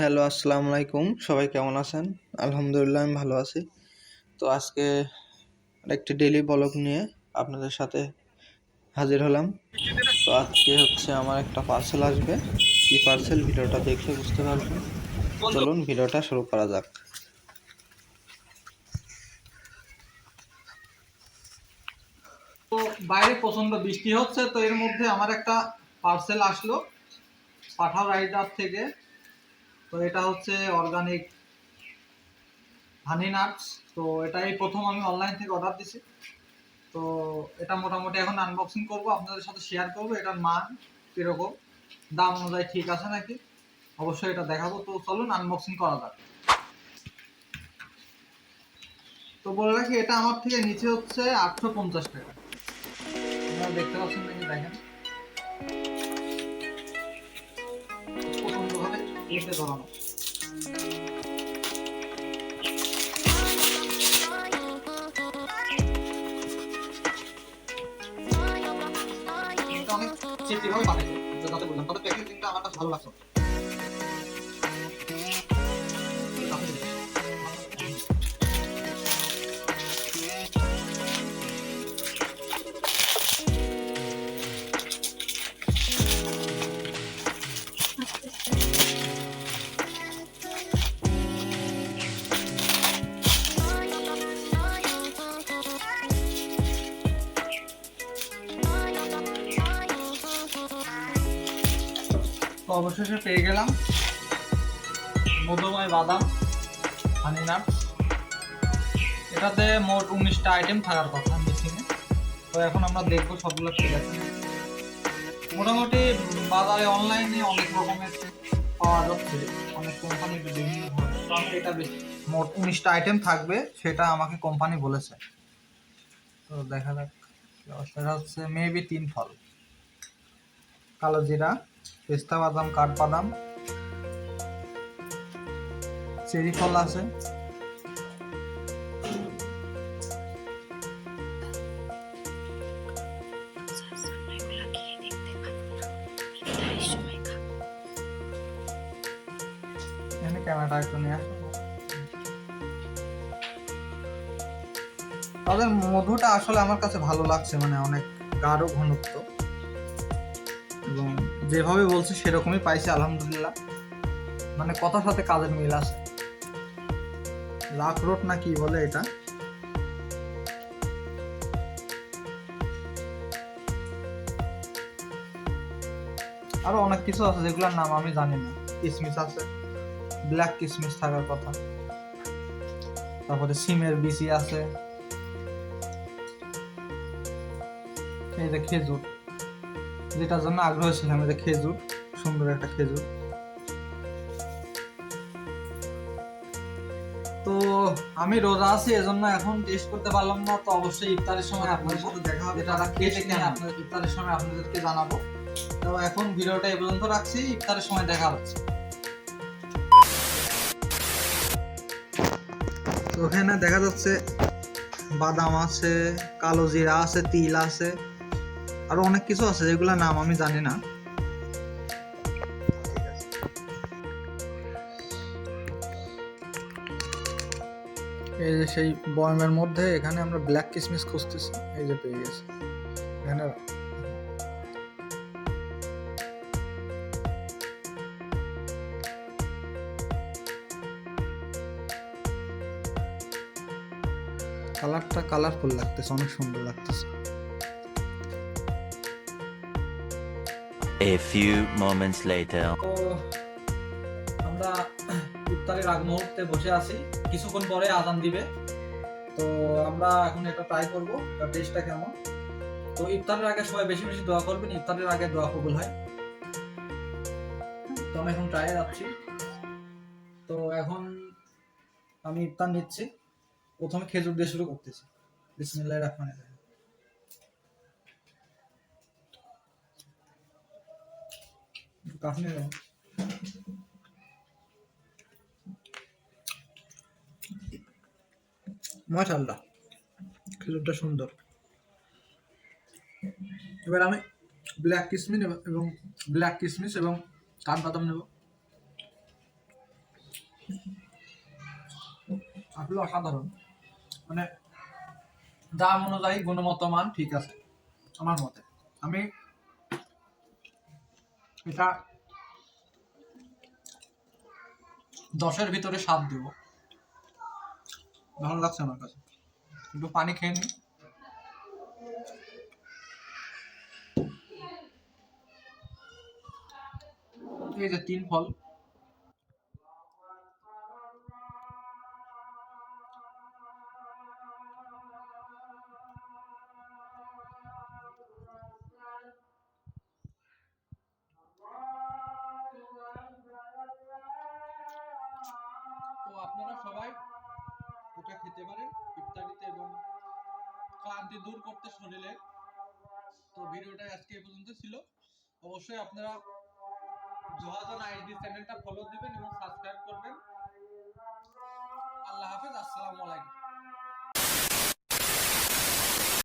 Hello, আসসালামু আলাইকুম। সবাই কেমন আছেন? আলহামদুলিল্লাহ আমি ভালো আছি। তো আজকে একটি ডেইলি ব্লগ নিয়ে আপনাদের সাথে হাজির হলাম। তো আজকে হচ্ছে আমার একটা পার্সেল আসবে। কি পার্সেল ভিডিওটা দেখলে বুঝতে পারবেন। চলুন ভিডিওটা শুরু করা যাক। তো বাইরে প্রচন্ড বৃষ্টি হচ্ছে, তো এর মধ্যে আমার একটা পার্সেল আসলো পাঠাও রাইডার থেকে। তো এটা হচ্ছে অর্গানিক হানি নাটস। তো এটাই প্রথম আমি অনলাইন থেকে অর্ডার দিছি। তো এটা মোটামুটি এখন আনবক্সিং করব, আপনাদের সাথে শেয়ার করব এটার মান কীরকম, দাম অনুযায়ী ঠিক আছে নাকি অবশ্যই এটা দেখাবো। তো চলুন আনবক্সিং করা যাক। তো বলে রাখি, এটা আমার থেকে নিচে হচ্ছে 850 টাকা। আপনারা দেখতে পাচ্ছেন নাকি দেখেন, প্রচন্ডভাবে এসে ধরানো। এটা অনেক সেফটি ভাবে বানাইছে, যাতে বললাম, তবে প্যাকেজিংটা আমার কাছে ভালো লাগছে। তো অবশেষে পেয়ে গেলাম মধুময় বাদাম হানি নাটস। এটাতে মোট 19টা আইটেম থাকার কথা মেশিনে। তো এখন আমরা দেখবো সবগুলো ঠিক আছে। মোটামুটি বাজারে অনলাইনে অনেক রকমের পাওয়া যাচ্ছে, অনেক কোম্পানির বিভিন্ন ধরনের। তো আমি এটা মোট 19টা আইটেম থাকবে সেটা আমাকে কোম্পানি বলেছে। তো দেখা যাক কি অবস্থা। এটা হচ্ছে মেবি 3 ফল: কালো জিরা, পেস্তা বাদাম, কাঠবাদাম, চেরি ফল আছে, এখানে ক্যামেরাটা একটু নিয়ে আসো। তাদের মধুটা আসলে আমার কাছে ভালো লাগছে, মানে অনেক গাঢ় ঘনত্ব, এবং যেভাবে বলছে সেরকমই পাইছি আলহামদুলিল্লাহ। মানে কথার সাথে কাজের মিল আছে। লাক রোড না কি বলে এটা। আরো অনেক কিছু আছে যেগুলোর নাম আমি জানি না। কিসমিস আছে, ব্ল্যাক কিসমিস থাকার কথা, তারপরে সিমের বিচি আছে, এই যে খেজুর, যেটার জন্য আগ্রহ ছিলাম, এই যে খেজুর, সুন্দর একটা খেজুর। তো আমি রোজা আছি, এজন্য এখন টেস্ট করতে পারলাম না। তো অবশ্যই ইফতারের সময় আপনাদের সাথে দেখা হবে, তারা খেয়ে কিনে আপনাদের ইফতারের সময় আপনাদেরকে জানাবো। তো এখন ভিডিওটা এই পর্যন্ত রাখছি, ইফতারের সময় দেখা হচ্ছে। তো ওখানে দেখা যাচ্ছে বাদাম আছে, কালো জিরা আছে, তিল আছে, আরো অনেক কিছু আছে যেগুলোর নাম আমি জানি না। এই যে সেই বয়ামের মধ্যে, এখানে আমরা ব্ল্যাক কিসমিস খুঁজতেছি, এই যে পেয়ে গেছি। এখানে কালারটা কালারফুল লাগতেছে, অনেক সুন্দর লাগতেছে। A few moments later. তো আমরা ইফতারের আগ মুহূর্তে বসে আছি, কিছুক্ষণ পরে আজান দিবে। তো আমরা এখন এটা ট্রাই করবো, তার টেস্টটা কেমন। তো ইফতারের আগে সবাই বেশি বেশি দোয়া করবেন, ইফতারের আগে দোয়া কবুল হয়। তো আমি এখন ট্রাই যাচ্ছি। তো এখন আমি ইফতার নিচ্ছি, প্রথমে খেজুর দিয়ে শুরু করতেছি। বিসমিল্লাহির রহমানির রহিম। কাশ্মীর মাশাআল্লাহ, খেজুরটা সুন্দর। এবার আমি ব্ল্যাক কিসমিস এবং কাঠবাদাম নেব। আসলে অসাধারণ, মানে দাম অনুযায়ী গুণগত মান ঠিক আছে আমার মতে। আমি এটা 10-এর ভিতরে 7 দেব। ভালো লাগছে আমার কাছে। একটু পানি খেয়ে নিই। এই যে 3 ফল, তো আপনারা সবাই এটা খেতে পারেন ইফতারিতে এবং ক্লান্তি দূর করতে শরীরে। তো ভিডিওটা আজকে এই পর্যন্ত ছিল। অবশ্যই আপনারা জোহাজন আইডি চ্যানেলটা ফলো দিবেন এবং সাবস্ক্রাইব করবেন। আল্লাহ হাফেজ, আসসালামু আলাইকুম।